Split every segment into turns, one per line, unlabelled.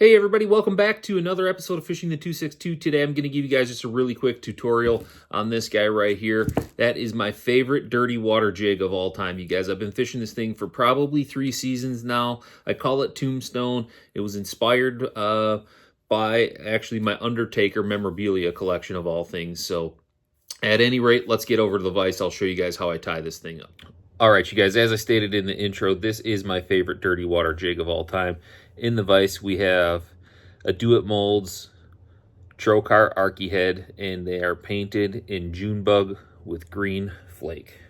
Hey everybody, welcome back to another episode of Fishing the 262. Today I'm going to give you guys just a really quick tutorial on this guy right here. That is my favorite dirty water jig of all time, you guys. I've been fishing this thing for probably 3 seasons now. I call it Tombstone. It was inspired by actually my Undertaker memorabilia collection of all things. So at any rate, let's get over to the vise. I'll show you guys how I tie this thing up. All right, you guys, as I stated in the intro, this is my favorite dirty water jig of all time. In the vise, we have a Do-It Molds Trocar Arky head, and they are painted in Junebug with green flake.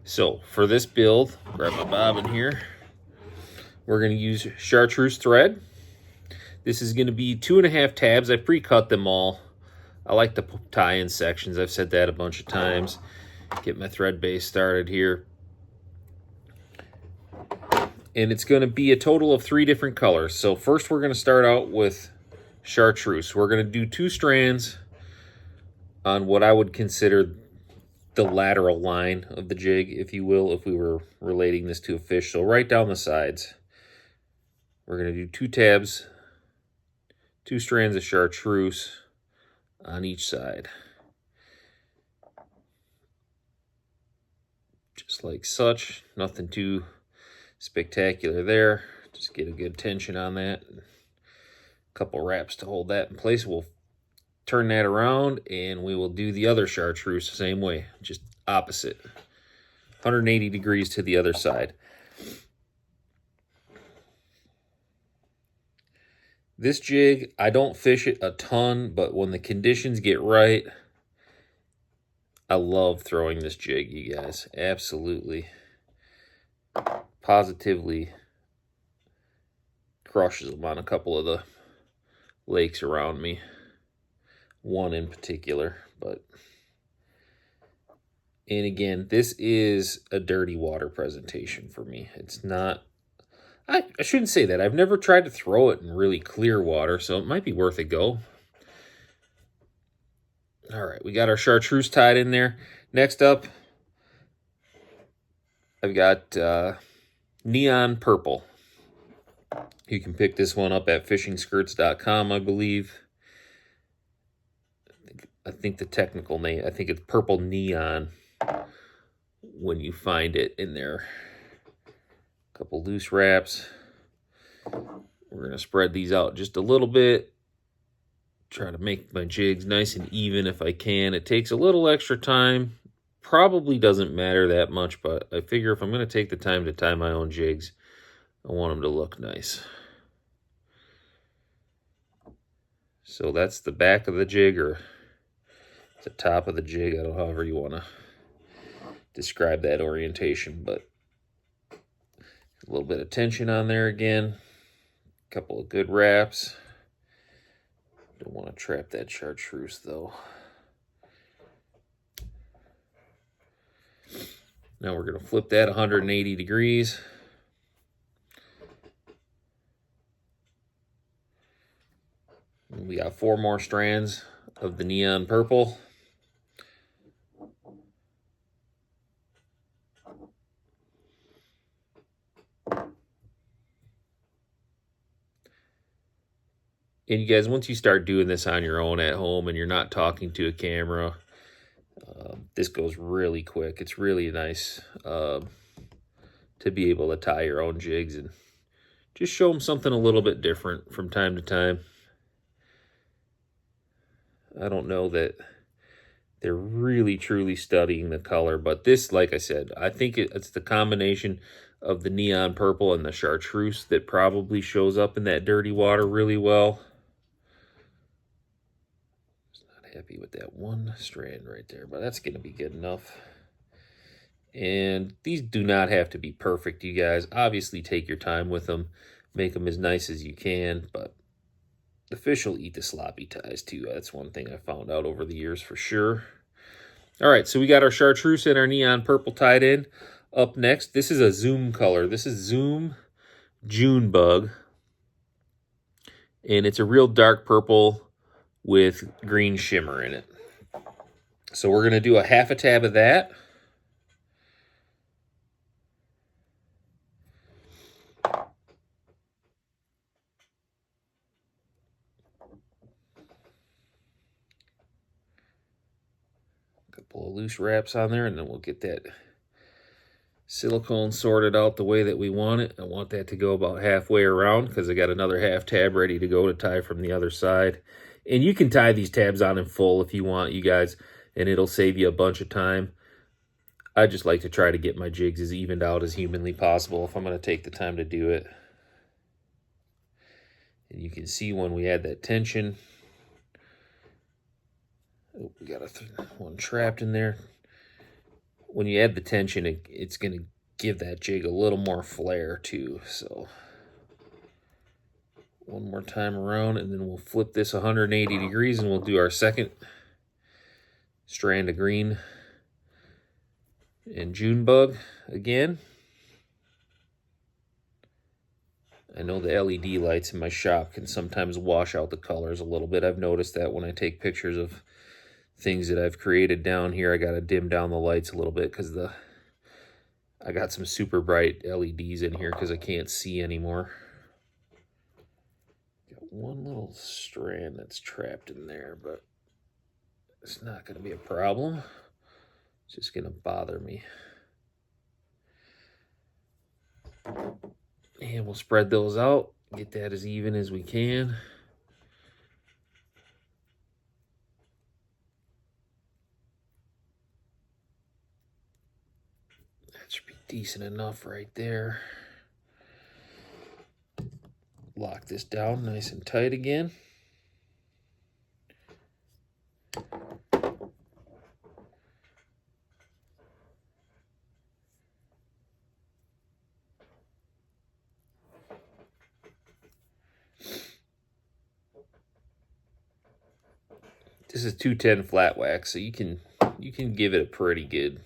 So for this build, grab my bobbin here. We're going to use chartreuse thread. This is going to be 2.5 tabs. I pre-cut them all. I like to tie in sections. I've said that a bunch of times. Get my thread base started here. And it's going to be a total of 3 different colors. So first we're going to start out with chartreuse. We're going to do 2 strands on what I would consider the lateral line of the jig, if you will, if we were relating this to a fish. So right down the sides, we're going to do 2 tabs, 2 strands of chartreuse on each side. Just like such, nothing too spectacular there. Just get a good tension on that. A couple wraps to hold that in place. We'll turn that around and we will do the other chartreuse the same way, just opposite. 180 degrees to the other side. This jig, I don't fish it a ton, but when the conditions get right, I love throwing this jig, you guys. Absolutely. Positively crushes them on a couple of the lakes around me. One in particular, and again, this is a dirty water presentation for me. It's not, I shouldn't say that. I've never tried to throw it in really clear water, so it might be worth a go. All right, we got our chartreuse tied in there. Next up, I've got neon purple. You can pick this one up at fishingskirts.com, I believe. I think the technical name, I think it's purple neon when you find it in there. A couple loose wraps. We're going to spread these out just a little bit. Try to make my jigs nice and even if I can. It takes a little extra time. Probably doesn't matter that much, but I figure if I'm going to take the time to tie my own jigs, I want them to look nice. So that's the back of the jig, or the top of the jig. I don't know, however you want to describe that orientation, but a little bit of tension on there again. A couple of good wraps. Don't want to trap that chartreuse though. Now we're going to flip that 180 degrees. And we got 4 more strands of the neon purple. And you guys, once you start doing this on your own at home and you're not talking to a camera, this goes really quick. It's really nice to be able to tie your own jigs and just show them something a little bit different from time to time. I don't know that they're really truly studying the color, but this, like I said, I think it's the combination of the neon purple and the chartreuse that probably shows up in that dirty water really well. Happy with that one strand right there, but that's going to be good enough. And these do not have to be perfect, you guys. Obviously, take your time with them. Make them as nice as you can, but the fish will eat the sloppy ties too. That's one thing I found out over the years for sure. All right, so we got our chartreuse and our neon purple tied in. Up next, this is a Zoom color. This is Zoom Junebug, and it's a real dark purple with green shimmer in it. So we're going to do a 1/2 tab of that. Couple of loose wraps on there, and then we'll get that silicone sorted out the way that we want it. I want that to go about halfway around because I got another half tab ready to go to tie from the other side. And you can tie these tabs on in full if you want, you guys, and it'll save you a bunch of time. I just like to try to get my jigs as evened out as humanly possible if I'm going to take the time to do it. And you can see when we add that tension. Oh, we got one trapped in there. When you add the tension, it's going to give that jig a little more flair too. So one more time around, and then we'll flip this 180 degrees, and we'll do our second strand of green and June bug again. I know the LED lights in my shop can sometimes wash out the colors a little bit. I've noticed that when I take pictures of things that I've created down here, I got to dim down the lights a little bit because I got some super bright LEDs in here because I can't see anymore. Got one little strand that's trapped in there, but it's not going to be a problem. It's just going to bother me. And we'll spread those out, get that as even as we can. That should be decent enough right there. Lock this down nice and tight again. This is 210 flat wax, so you can give it a pretty good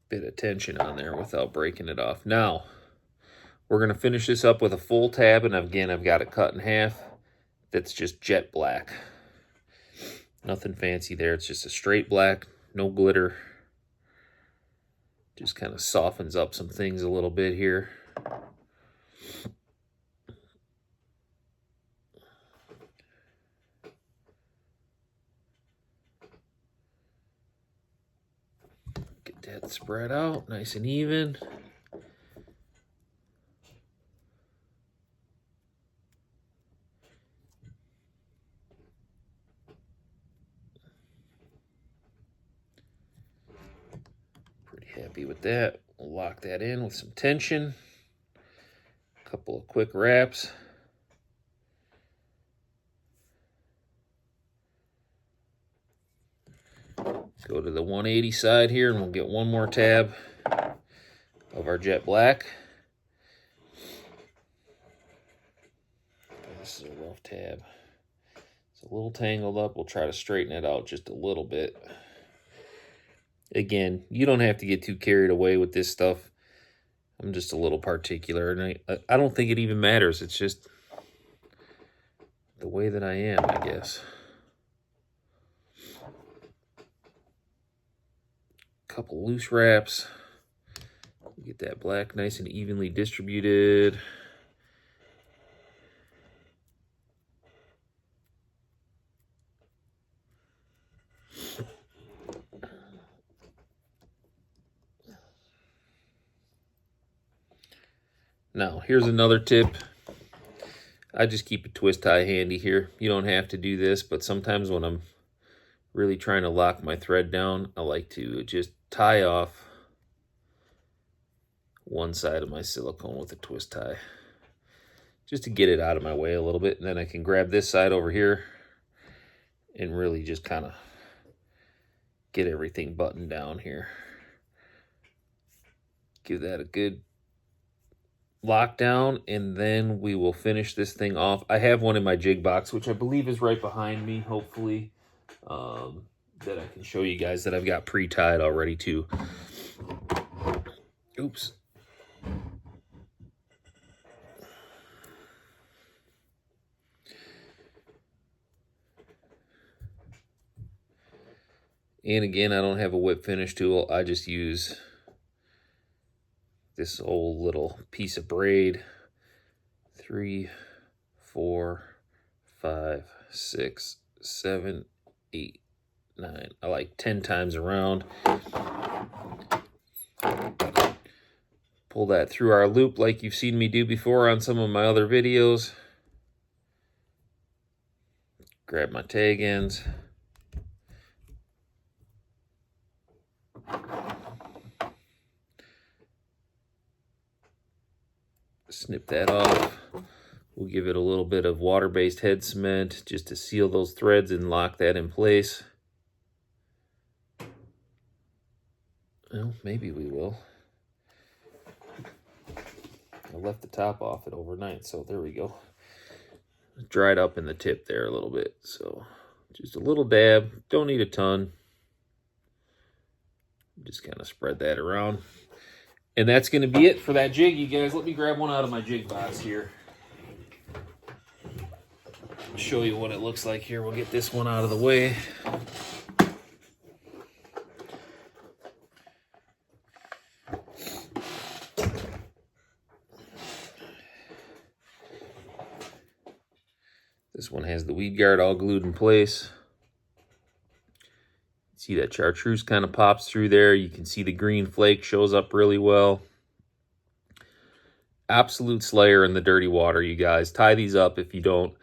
bit of tension on there without breaking it off. Now, we're going to finish this up with a full tab, and again, I've got it cut in half. That's just jet black. Nothing fancy there. It's just a straight black, no glitter. Just kind of softens up some things a little bit here. Get that spread out nice and even. Happy with that. We'll lock that in with some tension. A couple of quick wraps. Go to the 180 side here, and we'll get one more tab of our jet black. This is a rough tab. It's a little tangled up. We'll try to straighten it out just a little bit. Again, you don't have to get too carried away with this stuff. I'm just a little particular, and I don't think it even matters. It's just the way that I am, I guess. Couple loose wraps. Get that black nice and evenly distributed. Now, here's another tip. I just keep a twist tie handy here. You don't have to do this, but sometimes when I'm really trying to lock my thread down, I like to just tie off one side of my silicone with a twist tie, just to get it out of my way a little bit. And then I can grab this side over here and really just kind of get everything buttoned down here. Give that a good lockdown, and then we will finish this thing off. I have one in my jig box, which I believe is right behind me, hopefully, that I can show you guys that I've got pre-tied already too. Oops. And again, I don't have a whip finish tool. I just use this old little piece of braid. 3, 4, 5, 6, 7, 8, 9. I like 10 times around. Pull that through our loop like you've seen me do before on some of my other videos. Grab my tag ends. Snip that off. We'll give it a little bit of water-based head cement just to seal those threads and lock that in place. Well, maybe we will. I left the top off it overnight, so there we go. Dried up in the tip there a little bit, so just a little dab. Don't need a ton. Just kind of spread that around. And that's going to be it for that jig, you guys. Let me grab one out of my jig box here. Show you what it looks like here. We'll get this one out of the way. This one has the weed guard all glued in place. See that chartreuse kind of pops through there. You can see the green flake shows up really well. Absolute slayer in the dirty water, you guys. Tie these up if you don't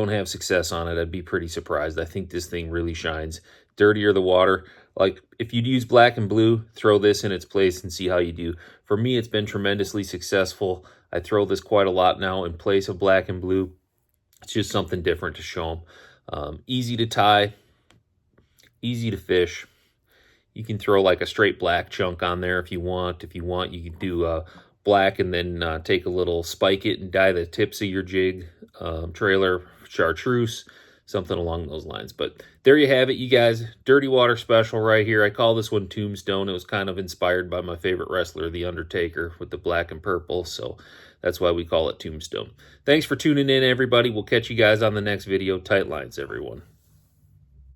have success on it. I'd be pretty surprised. I think this thing really shines. Dirtier the water. Like, if you'd use black and blue, throw this in its place and see how you do. For me, it's been tremendously successful. I throw this quite a lot now in place of black and blue. It's just something different to show them. Easy to tie, easy to fish. You can throw like a straight black chunk on there if you want. If you want, you can do black and then take a little spike it and dye the tips of your jig, trailer, chartreuse, something along those lines. But there you have it, you guys. Dirty water special right here. I call this one Tombstone. It was kind of inspired by my favorite wrestler, The Undertaker, with the black and purple. So that's why we call it Tombstone. Thanks for tuning in, everybody. We'll catch you guys on the next video. Tight lines, everyone.